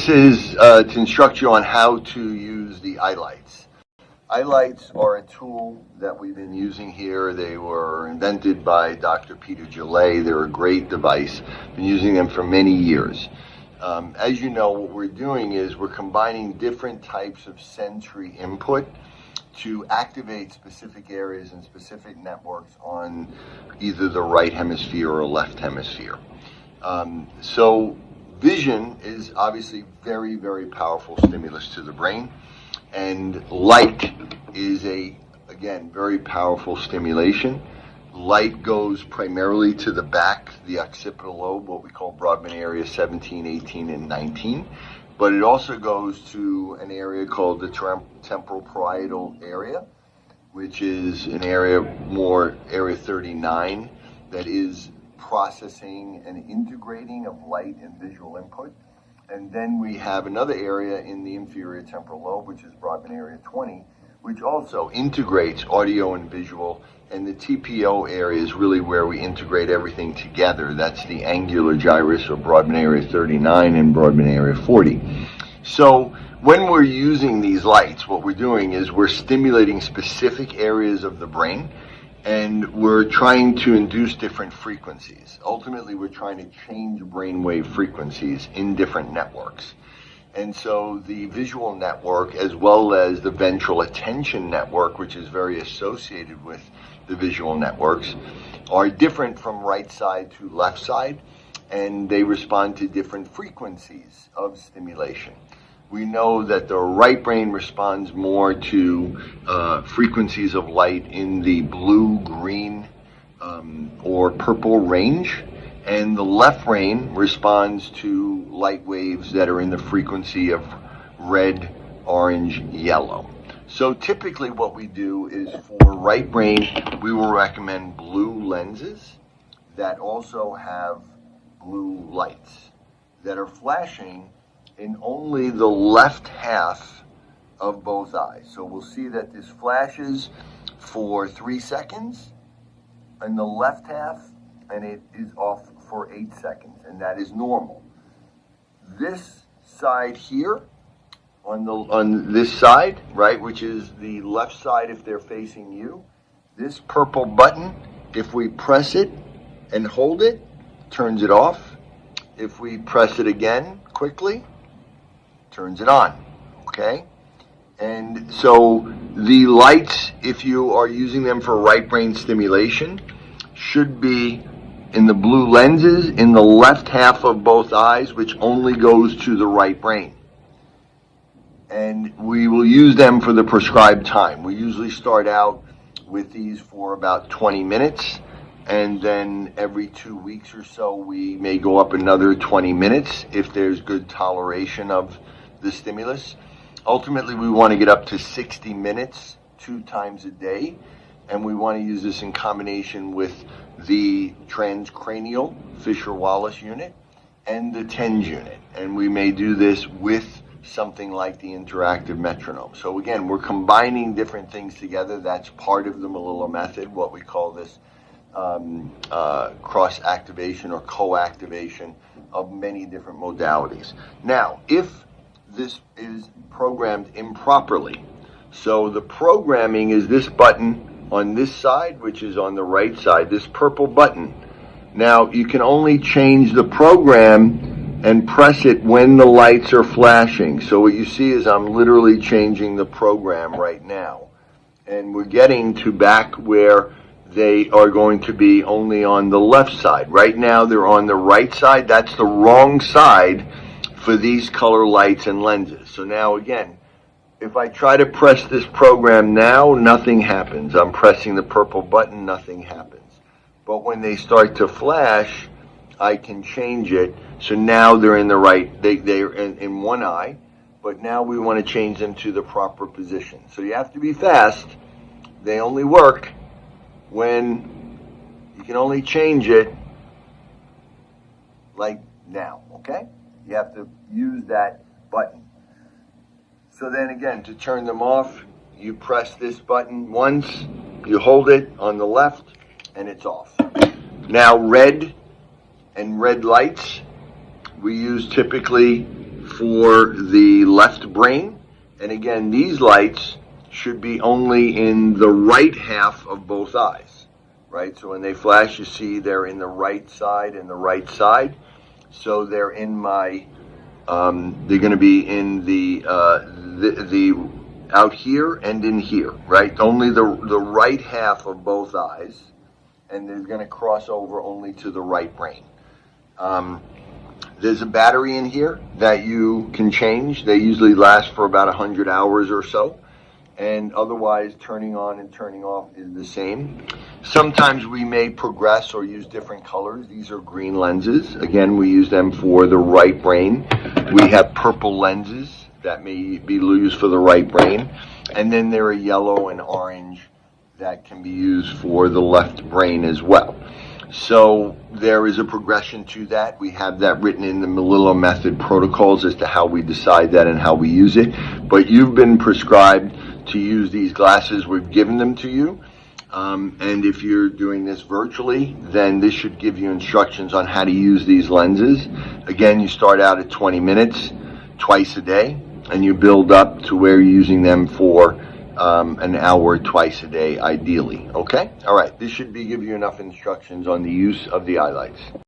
this is to instruct you on how to use the Eyelights. Eyelights are a tool that we've been using here. They were invented by Dr. Peter Gillet. They're a great device. Been using them for many years. As you know, what we're doing is we're combining different types of sensory input to activate specific areas and specific networks on either the right hemisphere or left hemisphere. So vision is obviously very, very powerful stimulus to the brain, and light is again, very powerful stimulation. Light goes primarily to the back, the occipital lobe, what we call Brodmann area 17, 18, and 19. But it also goes to an area called the temporal parietal area, which is an area area 39, that is processing and integrating of light and visual input. And then we have another area in the inferior temporal lobe, which is Brodmann area 20, which also integrates audio and visual. And the TPO area is really where we integrate everything together. That's the angular gyrus of Brodmann area 39 and Brodmann area 40. So when we're using these lights, what we're doing is we're stimulating specific areas of the brain, and we're trying to induce different frequencies. Ultimately, we're trying to change brainwave frequencies in different networks. And so the visual network, as well as the ventral attention network, which is very associated with the visual networks, are different from right side to left side, and they respond to different frequencies of stimulation. We know that the right brain responds more to frequencies of light in the blue, green, or purple range, and the left brain responds to light waves that are in the frequency of red, orange, yellow. So typically what we do is for right brain, we will recommend blue lenses that also have blue lights that are flashing in only the left half of both eyes. So we'll see that this flashes for 3 seconds in the left half, and it is off for 8 seconds, and that is normal. This side here, on this side, right, which is the left side if they're facing you, this purple button, if we press it and hold it, turns it off. If we press it again quickly, turns it on, okay? And so the lights, if you are using them for right brain stimulation, should be in the blue lenses in the left half of both eyes, which only goes to the right brain. And we will use them for the prescribed time. We usually start out with these for about 20 minutes, and then every 2 weeks or so we may go up another 20 minutes if there's good toleration of the stimulus. Ultimately, we want to get up to 60 minutes 2 times a day, and we want to use this in combination with the transcranial Fisher-Wallace unit and the TENS unit, and we may do this with something like the interactive metronome. So again, we're combining different things together. That's part of the Melillo method, what we call this cross-activation or co-activation of many different modalities. Now, if this is programmed improperly, so the programming is this button on this side, which is on the right side, this purple button. Now, you can only change the program and press it when the lights are flashing. So what you see is I'm literally changing the program right now. And we're getting to back where they are going to be only on the left side. Right now they're on the right side. That's the wrong side for these color lights and lenses. So now again, if I try to press this program now, nothing happens. I'm pressing the purple button, nothing happens. But when they start to flash, I can change it. So now they're in the right, they're in one eye, but now we want to change them to the proper position. So you have to be fast. They only work when you can only change it like now, okay? You have to use that button. So then again, to turn them off, you press this button once, you hold it on the left, and it's off. Now red and red lights, we use typically for the left brain. And again, these lights should be only in the right half of both eyes, right? So when they flash, you see they're in the right side and the right side. So they're in my, they're going to be in the out here and in here, right? Only the right half of both eyes, and they're going to cross over only to the right brain. There's a battery in here that you can change. They usually last for about 100 hours or so, and otherwise turning on and turning off is the same. Sometimes we may progress or use different colors. These are green lenses. Again, we use them for the right brain. We have purple lenses that may be used for the right brain, and then there are yellow and orange that can be used for the left brain as well. So there is a progression to that. We have that written in the Melillo method protocols as to how we decide that and how we use it. But you've been prescribed to use these glasses. We've given them to you. And if you're doing this virtually, then this should give you instructions on how to use these lenses. Again, you start out at 20 minutes twice a day, and you build up to where you're using them for an hour twice a day, ideally. Okay? All right. This should give you enough instructions on the use of the Eyelights.